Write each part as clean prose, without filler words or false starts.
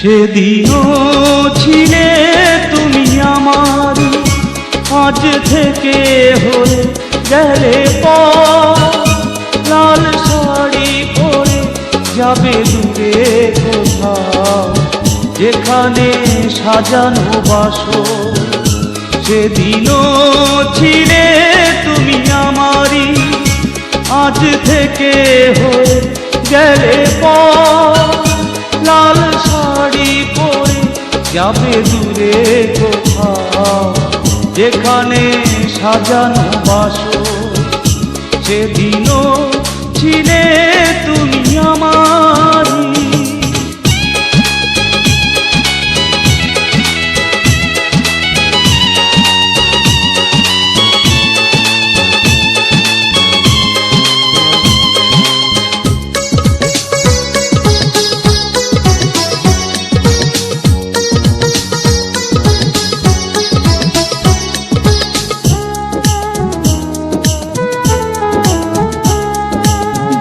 সেদিনও ছিলে তুমি আমার, আজ থেকে হয়ে গেলে পর। লাল শাড়ি পরে যাবে দূরে কোথাও, যেখানে সাজানো বাসর। সেদিনও ছিলে তুমি আমারই, আজ থেকে হয়ে গেলে পর। লাল শাড়ি পরে যাবে দূরে কোথাও, যেখানে সাজানো বাসর। সেদিনও ছিলে তুমি আমারই।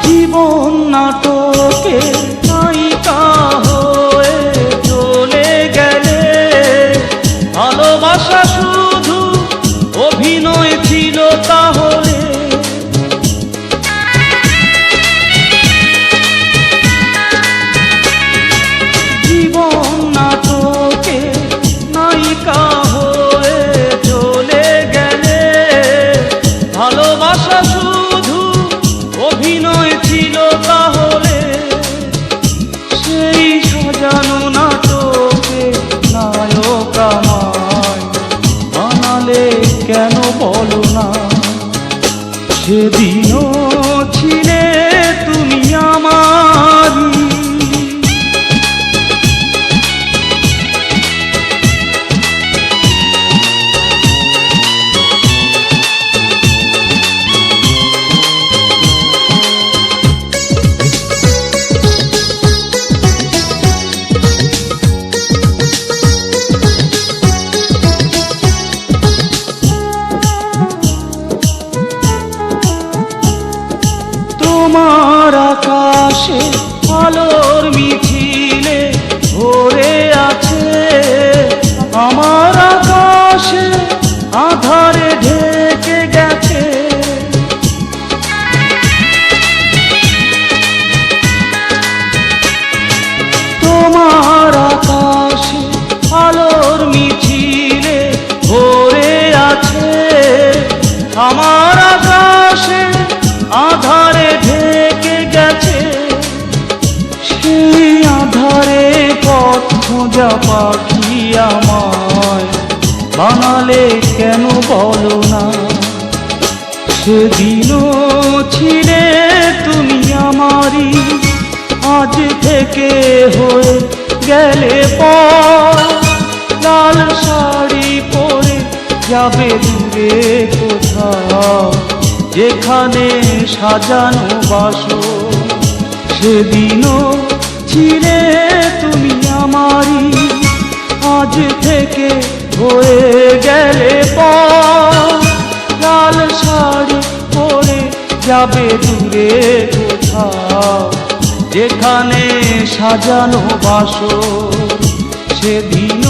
জীবন নাটকে নায়িকা হয়ে চলে গেলে, ভালোবাসা শুধু অভিনয় ছিল তাহলে। জীবন নাটকে নায়িকা হয়ে চলে গেলে, ভালোবাসা শুধু অভিনয় ছিল তাহলে। সেই সাজানো নাটকে নায়ক আমায় বানালে কেন বলো না। সেদিনও ছিলে তুমি আমারই। তোমার আকাশে আলোর মিছিলে ভরে আছে, আমার আকাশে আধারে ঢেকে গেছে। তোমার আকাশে আলোর মিছিলে ভরে আছে, আমার আকাশে আধারে ঢেকে গেছে। সেই আধারে পথ খোঁজা পাখি আমায় বানালে কেন বলো না। সেদিনও ছিলে তুমি আমারই, আজ থেকে হয়ে গেলে পর। লাল শাড়ি পরে যাবে দূরে কোথাও, যেখানে সাজানো বাসর। সেদিনও ছিলে তুমি আমারই, আজ থেকে হয়ে গেলে পর। লাল শাড়ি পরে যাবে দূরে কোথাও, যেখানে সাজানো বাসর। সেদিন